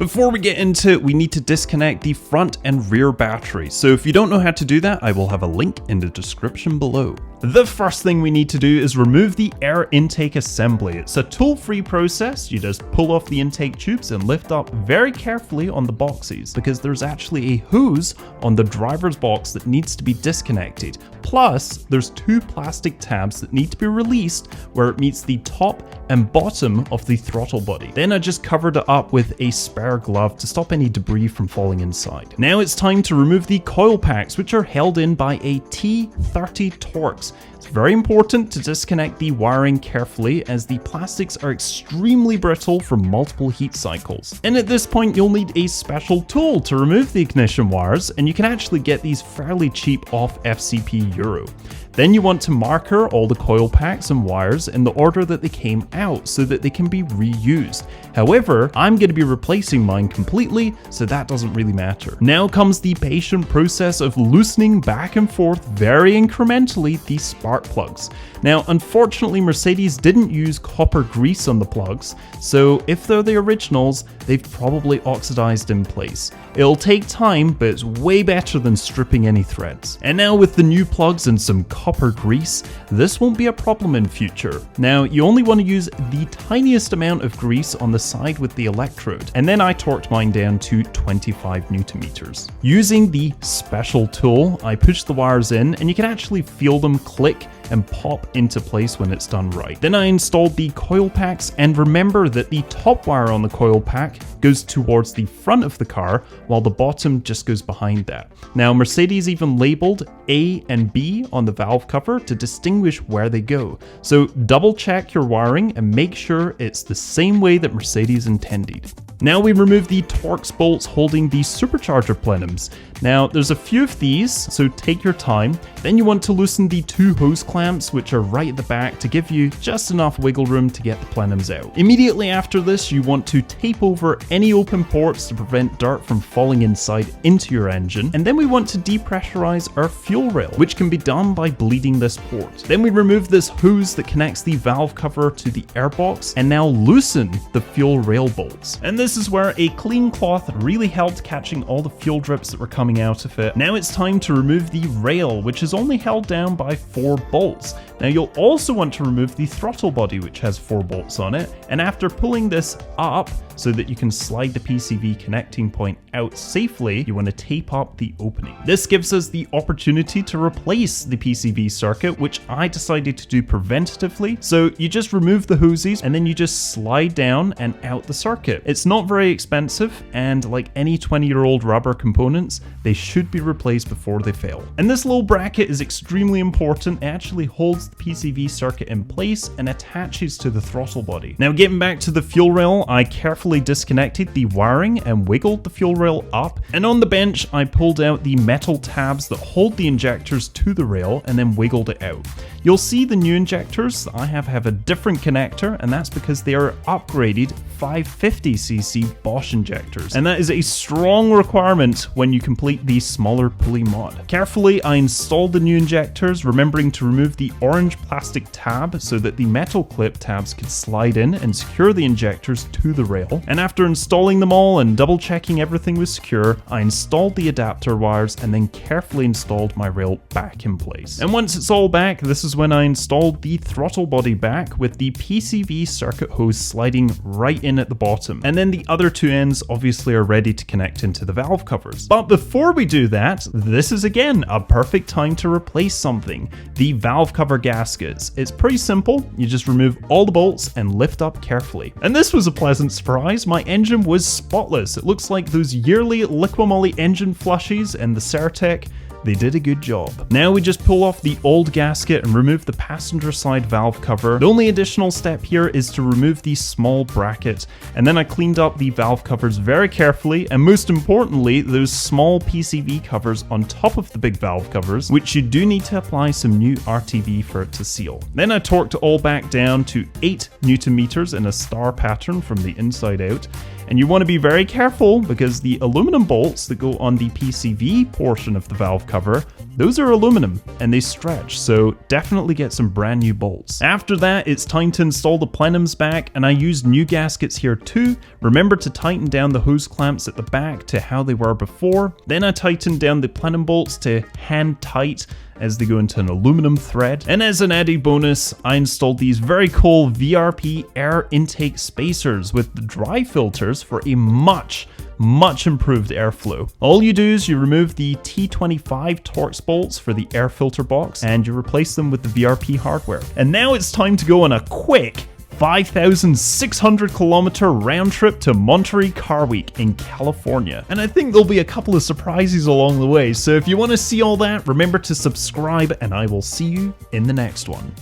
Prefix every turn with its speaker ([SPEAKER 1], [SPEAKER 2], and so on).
[SPEAKER 1] Before we get into it, we need to disconnect the front and rear battery. So if you don't know how to do that, I will have a link in the description below. The first thing we need to do is remove the air intake assembly. It's a tool-free process. You just pull off the intake tubes and lift up very carefully on the boxes, because there's actually a hose on the driver's box that needs to be disconnected. Plus, there's two plastic tabs that need to be released where it meets the top and bottom of the throttle body. Then I just covered it up with a spare glove to stop any debris from falling inside. Now it's time to remove the coil packs, which are held in by a T30 Torx. It's very important to disconnect the wiring carefully, as the plastics are extremely brittle from multiple heat cycles. And at this point, you'll need a special tool to remove the ignition wires, and you can actually get these fairly cheap off FCP Euro. Then you want to marker all the coil packs and wires in the order that they came out so that they can be reused. However, I'm going to be replacing mine completely, so that doesn't really matter. Now comes the patient process of loosening back and forth very incrementally the spark plugs. Now, unfortunately, Mercedes didn't use copper grease on the plugs, so if they're the originals, they've probably oxidized in place. It'll take time, but it's way better than stripping any threads. And now with the new plugs and some copper grease, this won't be a problem in future. Now, you only want to use the tiniest amount of grease on the side with the electrode, and then I torqued mine down to 25 Newton meters. Using the special tool, I push the wires in, and you can actually feel them click and pop into place when it's done right. Then I installed the coil packs, and remember that the top wire on the coil pack goes towards the front of the car, while the bottom just goes behind that. Now, Mercedes even labeled A and B on the valve cover to distinguish where they go. So double check your wiring and make sure it's the same way that Mercedes intended. Now we remove the Torx bolts holding the supercharger plenums. Now there's a few of these, so take your time. Then you want to loosen the two hose clamps, which are right at the back, to give you just enough wiggle room to get the plenums out. Immediately after this, you want to tape over any open ports to prevent dirt from falling inside into your engine. And then we want to depressurize our fuel rail, which can be done by bleeding this port. Then we remove this hose that connects the valve cover to the airbox, and now loosen the fuel rail bolts. And this is where a clean cloth really helped catching all the fuel drips that were coming out of it. Now it's time to remove the rail, which is only held down by 4 bolts. Now you'll also want to remove the throttle body, which has 4 bolts on it, and after pulling this up so that you can slide the PCV connecting point out safely, you want to tape up the opening. This gives us the opportunity to replace the PCV circuit, which I decided to do preventatively. So you just remove the hoses and then you just slide down and out the circuit. It's not very expensive, and like any 20-year-old rubber components, they should be replaced before they fail. And this little bracket is extremely important. It actually holds the PCV circuit in place and attaches to the throttle body. Now getting back to the fuel rail, I carefully disconnected the wiring and wiggled the fuel rail up, and on the bench I pulled out the metal tabs that hold the injectors to the rail and then wiggled it out. You'll see the new injectors that I have a different connector, and that's because they are upgraded 550cc Bosch injectors, and that is a strong requirement when you complete the smaller pulley mod. Carefully I installed the new injectors, remembering to remove the orange plastic tab so that the metal clip tabs could slide in and secure the injectors to the rail. And after installing them all and double checking everything was secure, I installed the adapter wires and then carefully installed my rail back in place. And once it's all back, this is when I installed the throttle body back with the PCV circuit hose sliding right in at the bottom. And then the other two ends obviously are ready to connect into the valve covers. But before we do that, this is again a perfect time to replace something: the valve cover gaskets. It's pretty simple. You just remove all the bolts and lift up carefully. And this was a pleasant surprise. My engine was spotless. It looks like those yearly Liqui-Moly engine flushies and the Certec. They did a good job. Now we just pull off the old gasket and remove the passenger side valve cover. The only additional step here is to remove the small bracket, and then I cleaned up the valve covers very carefully, and most importantly, those small PCV covers on top of the big valve covers, which you do need to apply some new RTV for it to seal. Then I torqued it all back down to 8 Newton meters in a star pattern from the inside out, And you want to be very careful because the aluminum bolts that go on the PCV portion of the valve cover, those are aluminum and they stretch, so definitely get some brand new bolts. After that, it's time to install the plenums back, and I used new gaskets here too. Remember to tighten down the hose clamps at the back to how they were before. Then I tightened down the plenum bolts to hand tight as they go into an aluminum thread. And as an added bonus, I installed these very cool VRP Air Intake Spacers with the dry filters for a much improved airflow. All you do is you remove the T25 Torx bolts for the air filter box and you replace them with the VRP hardware. And now it's time to go on a quick 5,600 kilometer round trip to Monterey Car Week in California. And I think there'll be a couple of surprises along the way, so if you want to see all that, remember to subscribe and I will see you in the next one.